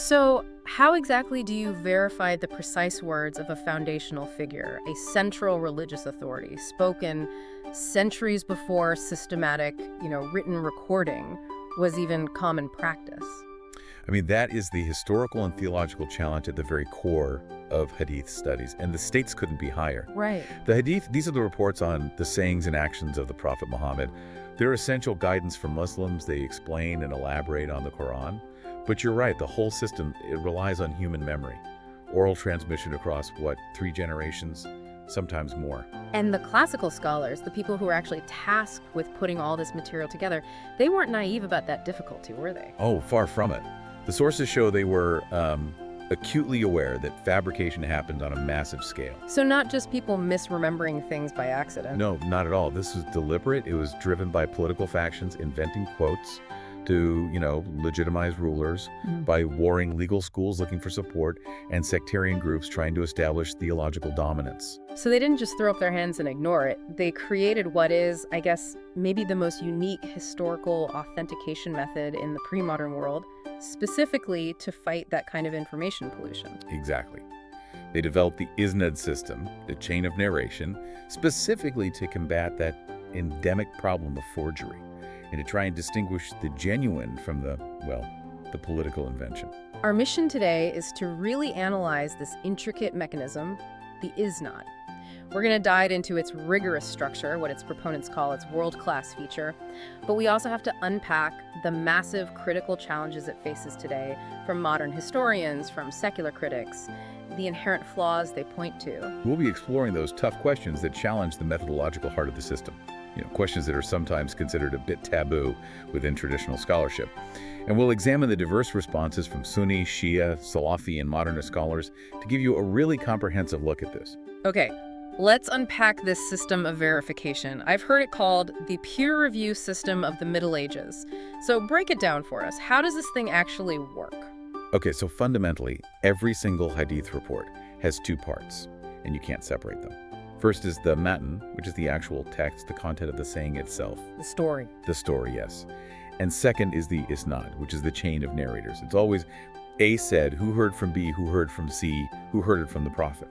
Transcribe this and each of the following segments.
So, how exactly do you verify the precise words of a foundational figure, a central religious authority, spoken centuries before systematic, written recording was even common practice? I mean, that is the historical and theological challenge at the very core of Hadith studies, and the stakes couldn't be higher. Right. The Hadith, these are the reports on the sayings and actions of the Prophet Muhammad. They're essential guidance for Muslims. They explain and elaborate on the Qur'an. But you're right, the whole system, it relies on human memory. Oral transmission across, 3 generations, sometimes more. And the classical scholars, the people who were actually tasked with putting all this material together, they weren't naive about that difficulty, were they? Oh, far from it. The sources show they were acutely aware that fabrication happened on a massive scale. So not just people misremembering things by accident. No, not at all. This was deliberate. It was driven by political factions inventing quotes to, legitimize rulers, by warring legal schools looking for support, and sectarian groups trying to establish theological dominance. So they didn't just throw up their hands and ignore it. They created what is, I guess, maybe the most unique historical authentication method in the pre-modern world, specifically to fight that kind of information pollution. Exactly. They developed the isnad system, the chain of narration, specifically to combat that endemic problem of forgery, and to try and distinguish the genuine from the political invention. Our mission today is to really analyze this intricate mechanism, the isnad. We're going to dive into its rigorous structure, what its proponents call its world-class feature, but we also have to unpack the massive critical challenges it faces today from modern historians, from secular critics, the inherent flaws they point to. We'll be exploring those tough questions that challenge the methodological heart of the system. Questions that are sometimes considered a bit taboo within traditional scholarship. And we'll examine the diverse responses from Sunni, Shia, Salafi, and modernist scholars to give you a really comprehensive look at this. Okay, let's unpack this system of verification. I've heard it called the peer review system of the Middle Ages. So break it down for us. How does this thing actually work? Okay, so fundamentally, every single Hadith report has 2 parts, and you can't separate them. First is the matan, which is the actual text, the content of the saying itself. The story. The story, yes. And second is the isnad, which is the chain of narrators. It's always A said, who heard from B, who heard from C, who heard it from the Prophet.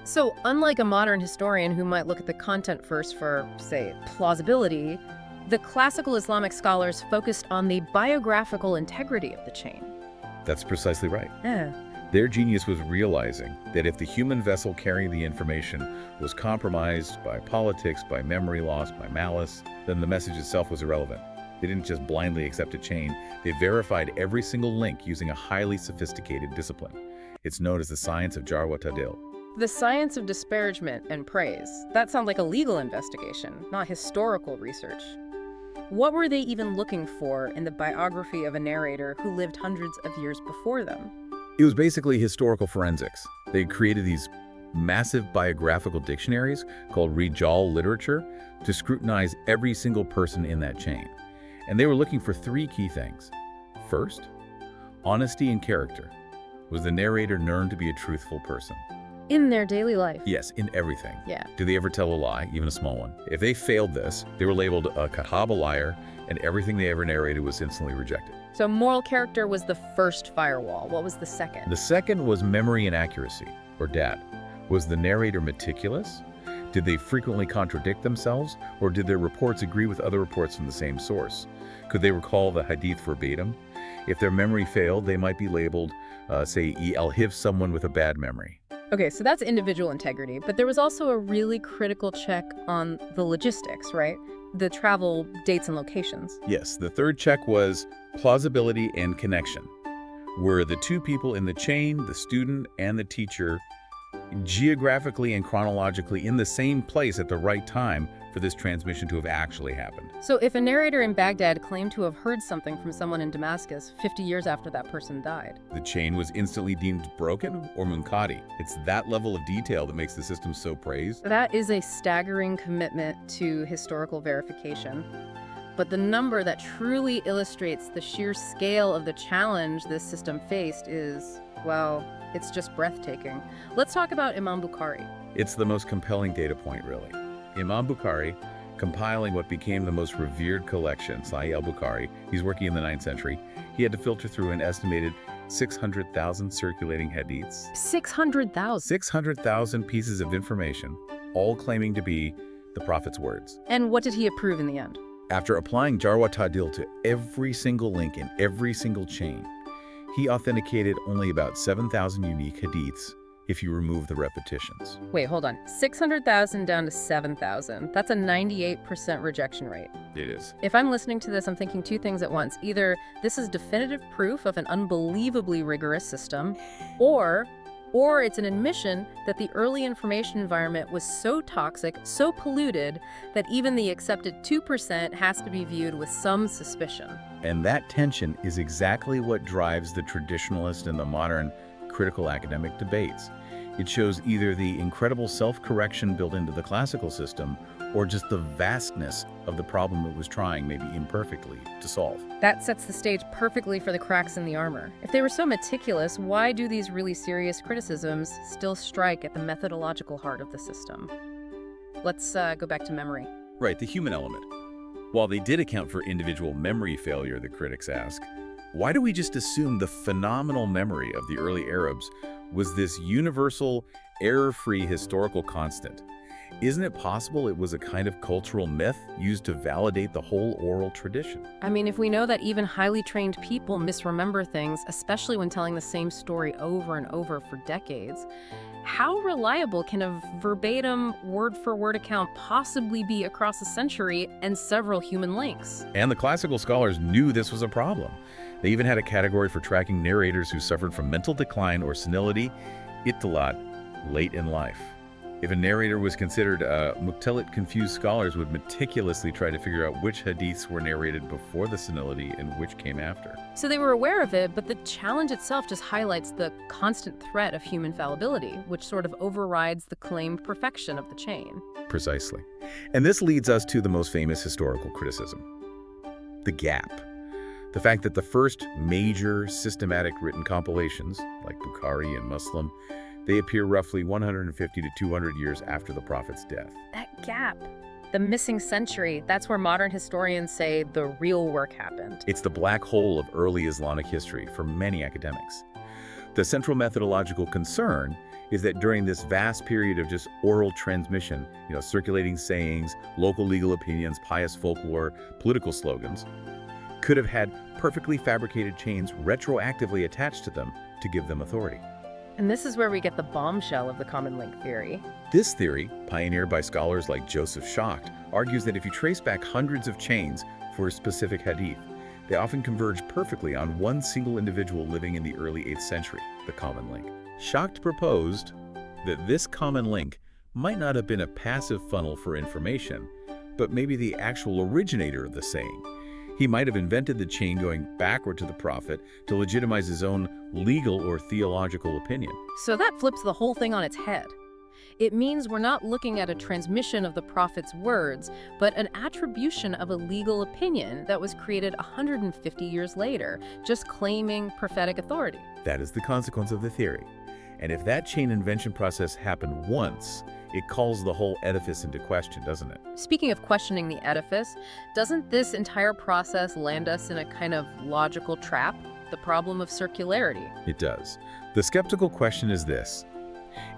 So unlike a modern historian who might look at the content first for, say, plausibility, the classical Islamic scholars focused on the biographical integrity of the chain. That's precisely right. Yeah. Their genius was realizing that if the human vessel carrying the information was compromised by politics, by memory loss, by malice, then the message itself was irrelevant. They didn't just blindly accept a chain. They verified every single link using a highly sophisticated discipline. It's known as the science of jar wa ta'dil. The science of disparagement and praise. That sounds like a legal investigation, not historical research. What were they even looking for in the biography of a narrator who lived hundreds of years before them? It was basically historical forensics. They created these massive biographical dictionaries called Rijal literature to scrutinize every single person in that chain. And they were looking for 3 key things. First, honesty and character. Was the narrator known to be a truthful person? In their daily life. Yes, in everything. Yeah. Do they ever tell a lie, even a small one? If they failed this, they were labeled a kattab, a liar, and everything they ever narrated was instantly rejected. So moral character was the first firewall. What was the second? The second was memory and accuracy, or DAT. Was the narrator meticulous? Did they frequently contradict themselves, or did their reports agree with other reports from the same source? Could they recall the Hadith verbatim? If their memory failed, they might be labeled, say, al-hif, someone with a bad memory. Okay, so that's individual integrity, but there was also a really critical check on the logistics, right? The travel dates and locations. Yes, the third check was plausibility and connection. Were the 2 people in the chain, the student and the teacher, geographically and chronologically in the same place at the right time for this transmission to have actually happened? So if a narrator in Baghdad claimed to have heard something from someone in Damascus 50 years after that person died, the chain was instantly deemed broken or munkadi. It's that level of detail that makes the system so praised. that is a staggering commitment to historical verification. But the number that truly illustrates the sheer scale of the challenge this system faced is, well, it's just breathtaking. Let's talk about Imam Bukhari. It's the most compelling data point, really. Imam Bukhari, compiling what became the most revered collection, Sahih al-Bukhari. He's working in the 9th century. He had to filter through an estimated 600,000 circulating hadiths. 600,000? 600,000 pieces of information, all claiming to be the Prophet's words. And what did he approve in the end? After applying jar wa ta'dil to every single link in every single chain, he authenticated only about 7,000 unique hadiths if you remove the repetitions. Wait, hold on. 600,000 down to 7,000. That's a 98% rejection rate. It is. If I'm listening to this, I'm thinking two things at once. Either this is definitive proof of an unbelievably rigorous system, or it's an admission that the early information environment was so toxic, so polluted, that even the accepted 2% has to be viewed with some suspicion. And that tension is exactly what drives the traditionalist and the modern critical academic debates. It shows either the incredible self-correction built into the classical system or just the vastness of the problem it was trying, maybe imperfectly, to solve. That sets the stage perfectly for the cracks in the armor. If they were so meticulous, why do these really serious criticisms still strike at the methodological heart of the system? Let's go back to memory. Right, the human element. While they did account for individual memory failure, the critics ask, why do we just assume the phenomenal memory of the early Arabs was this universal, error-free historical constant? Isn't it possible it was a kind of cultural myth used to validate the whole oral tradition? I mean, if we know that even highly trained people misremember things, especially when telling the same story over and over for decades, how reliable can a verbatim, word-for-word account possibly be across a century and several human links? And the classical scholars knew this was a problem. They even had a category for tracking narrators who suffered from mental decline or senility, ittilat, late in life. If a narrator was considered mu'talit, confused scholars would meticulously try to figure out which hadiths were narrated before the senility and which came after. So they were aware of it, but the challenge itself just highlights the constant threat of human fallibility, which sort of overrides the claimed perfection of the chain. Precisely. And this leads us to the most famous historical criticism, the gap. The fact that the first major systematic written compilations, like Bukhari and Muslim, they appear roughly 150 to 200 years after the Prophet's death. That gap, the missing century, that's where modern historians say the real work happened. It's the black hole of early Islamic history for many academics. The central methodological concern is that during this vast period of just oral transmission, circulating sayings, local legal opinions, pious folklore, political slogans, could have had perfectly fabricated chains retroactively attached to them to give them authority. And this is where we get the bombshell of the common link theory. This theory, pioneered by scholars like Joseph Schacht, argues that if you trace back hundreds of chains for a specific hadith, they often converge perfectly on one single individual living in the early 8th century, the common link. Schacht proposed that this common link might not have been a passive funnel for information, but maybe the actual originator of the saying. He might have invented the chain going backward to the Prophet to legitimize his own legal or theological opinion. So that flips the whole thing on its head. It means we're not looking at a transmission of the Prophet's words, but an attribution of a legal opinion that was created 150 years later, just claiming prophetic authority. That is the consequence of the theory. And if that chain invention process happened once, it calls the whole edifice into question, doesn't it? Speaking of questioning the edifice, doesn't this entire process land us in a kind of logical trap? The problem of circularity. It does. The skeptical question is this.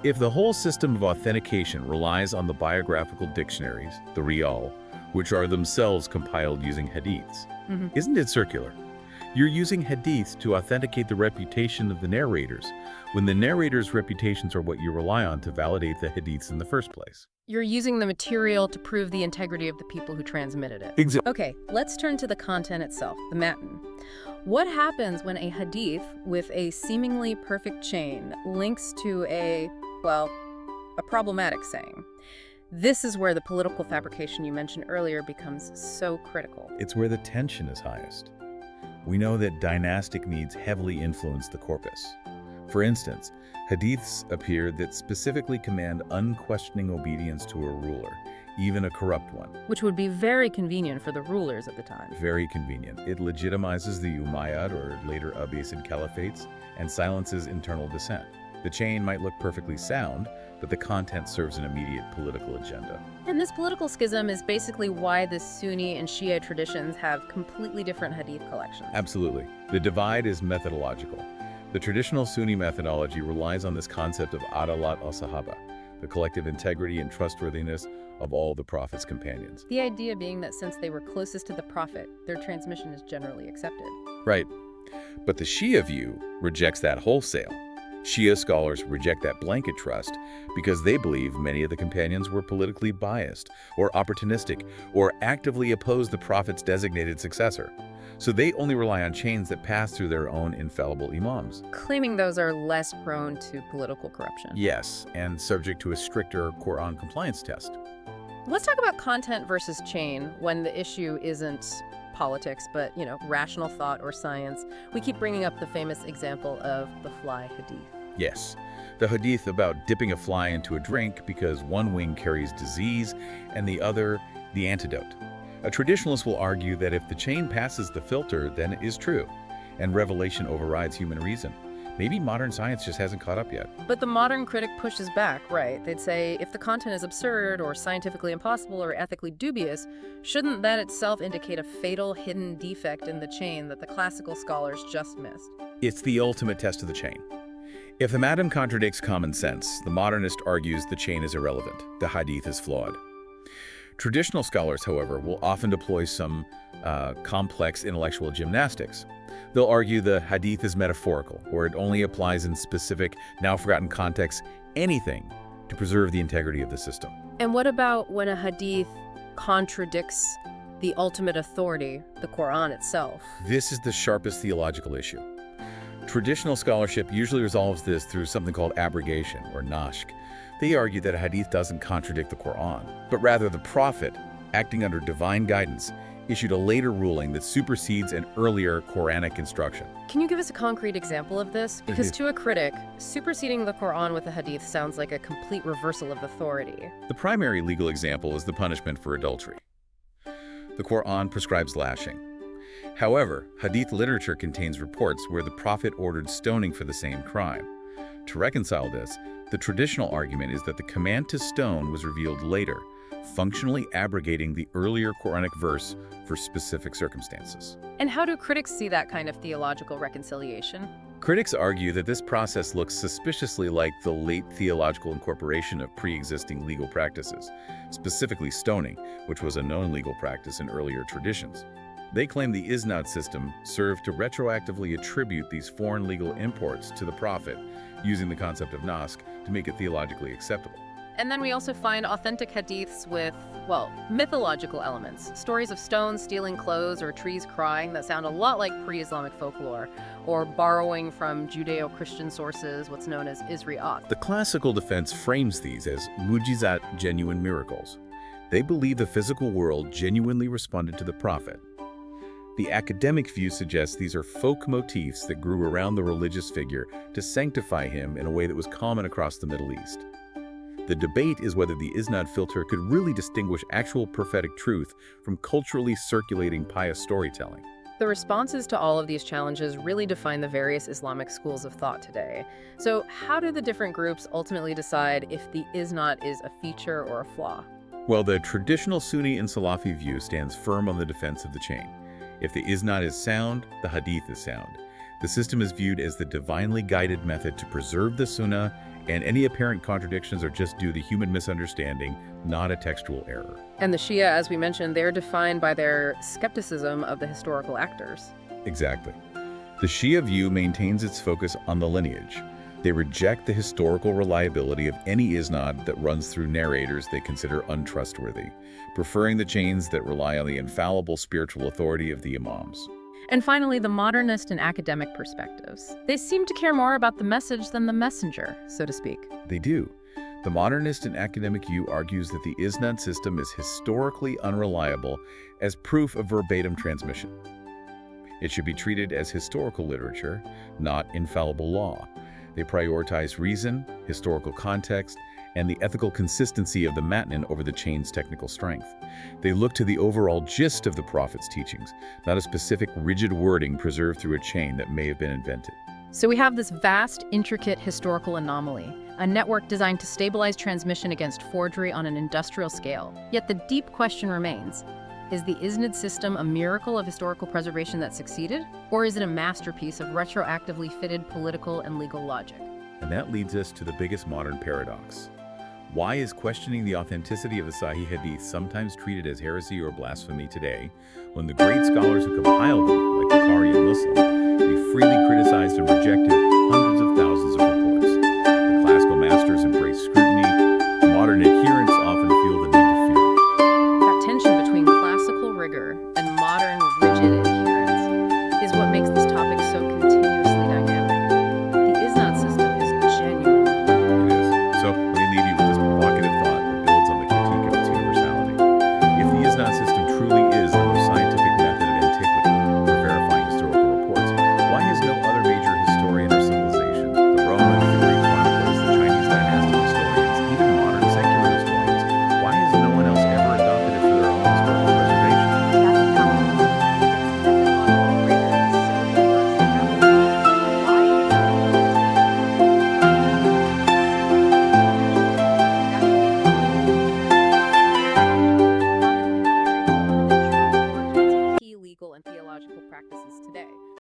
If the whole system of authentication relies on the biographical dictionaries, the Riyal, which are themselves compiled using hadiths, isn't it circular? You're using hadiths to authenticate the reputation of the narrators, when the narrators' reputations are what you rely on to validate the hadiths in the first place. You're using the material to prove the integrity of the people who transmitted it. Exactly. Okay, let's turn to the content itself, the matan. What happens when a hadith with a seemingly perfect chain links to a problematic saying? This is where the political fabrication you mentioned earlier becomes so critical. It's where the tension is highest. We know that dynastic needs heavily influence the corpus. For instance, hadiths appear that specifically command unquestioning obedience to a ruler, even a corrupt one. Which would be very convenient for the rulers at the time. Very convenient. It legitimizes the Umayyad or later Abbasid caliphates and silences internal dissent. The chain might look perfectly sound, but the content serves an immediate political agenda. And this political schism is basically why the Sunni and Shia traditions have completely different hadith collections. Absolutely. The divide is methodological. The traditional Sunni methodology relies on this concept of adalat al-sahaba, the collective integrity and trustworthiness of all the Prophet's companions. The idea being that since they were closest to the Prophet, their transmission is generally accepted. Right. But the Shia view rejects that wholesale. Shia scholars reject that blanket trust because they believe many of the companions were politically biased or opportunistic or actively opposed the Prophet's designated successor. So they only rely on chains that pass through their own infallible imams. Claiming those are less prone to political corruption. Yes, and subject to a stricter Qur'an compliance test. Let's talk about content versus chain when the issue isn't politics, but, rational thought or science. We keep bringing up the famous example of the fly hadith. Yes, the hadith about dipping a fly into a drink because one wing carries disease and the other the antidote. A traditionalist will argue that if the chain passes the filter, then it is true, and revelation overrides human reason. Maybe modern science just hasn't caught up yet. But the modern critic pushes back, right? They'd say, if the content is absurd or scientifically impossible or ethically dubious, shouldn't that itself indicate a fatal hidden defect in the chain that the classical scholars just missed? It's the ultimate test of the chain. If the madam contradicts common sense, the modernist argues the chain is irrelevant, the hadith is flawed. Traditional scholars, however, will often deploy some complex intellectual gymnastics. They'll argue the hadith is metaphorical, or it only applies in specific, now-forgotten contexts, anything to preserve the integrity of the system. And what about when a hadith contradicts the ultimate authority, the Qur'an itself? This is the sharpest theological issue. Traditional scholarship usually resolves this through something called abrogation, or nashk. They argue that a hadith doesn't contradict the Qur'an, but rather the Prophet, acting under divine guidance, issued a later ruling that supersedes an earlier Quranic instruction. Can you give us a concrete example of this? Because to a critic, superseding the Qur'an with a hadith sounds like a complete reversal of authority. The primary legal example is the punishment for adultery. The Qur'an prescribes lashing. However, hadith literature contains reports where the Prophet ordered stoning for the same crime. To reconcile this, the traditional argument is that the command to stone was revealed later, functionally abrogating the earlier Quranic verse for specific circumstances. And how do critics see that kind of theological reconciliation? Critics argue that this process looks suspiciously like the late theological incorporation of pre-existing legal practices, specifically stoning, which was a known legal practice in earlier traditions. They claim the isnad system served to retroactively attribute these foreign legal imports to the Prophet, using the concept of nask to make it theologically acceptable. And then we also find authentic hadiths with, mythological elements. Stories of stones stealing clothes or trees crying that sound a lot like pre-Islamic folklore, or borrowing from Judeo-Christian sources, what's known as Isra'at. The classical defense frames these as mujizat, genuine miracles. They believe the physical world genuinely responded to the Prophet. The academic view suggests these are folk motifs that grew around the religious figure to sanctify him in a way that was common across the Middle East. The debate is whether the isnad filter could really distinguish actual prophetic truth from culturally circulating pious storytelling. The responses to all of these challenges really define the various Islamic schools of thought today. So how do the different groups ultimately decide if the isnad is a feature or a flaw? Well, the traditional Sunni and Salafi view stands firm on the defense of the chain. If the isnad is sound, the hadith is sound. The system is viewed as the divinely guided method to preserve the sunnah, and any apparent contradictions are just due to human misunderstanding, not a textual error. And the Shia, as we mentioned, they're defined by their skepticism of the historical actors. Exactly. The Shia view maintains its focus on the lineage. They reject the historical reliability of any isnad that runs through narrators they consider untrustworthy, preferring the chains that rely on the infallible spiritual authority of the imams. And finally, the modernist and academic perspectives. They seem to care more about the message than the messenger, so to speak. They do. The modernist and academic view argues that the isnad system is historically unreliable as proof of verbatim transmission. It should be treated as historical literature, not infallible law. They prioritize reason, historical context, and the ethical consistency of the matnan over the chain's technical strength. They look to the overall gist of the Prophet's teachings, not a specific rigid wording preserved through a chain that may have been invented. So we have this vast, intricate historical anomaly, a network designed to stabilize transmission against forgery on an industrial scale. Yet the deep question remains, is the ISNAD system a miracle of historical preservation that succeeded? Or is it a masterpiece of retroactively fitted political and legal logic? And that leads us to the biggest modern paradox. Why is questioning the authenticity of the Sahih Hadith sometimes treated as heresy or blasphemy today, when the great scholars who compiled them, like Bukhari and Muslim, they freely criticized and rejected hundreds of thousands of reports? The classical masters embrace scrutiny. Modern adherents often feel the need to fear. That tension between classical rigor and modern rigid adherence is what makes this topic so continuously dynamic. The ISNAD system is genuine. It is. So let me leave you with this provocative thought that builds on the critique of its universality. If the ISNAD system truly is the most scientific method of antiquity for verifying historical reports, why has no other major historian or civilization, the Roman theory chroniclers, the Chinese dynastic historians, even modern secular historians, why has no one else ever adopted it for their own historical preservation? That's powerful. Key legal and theological practices today.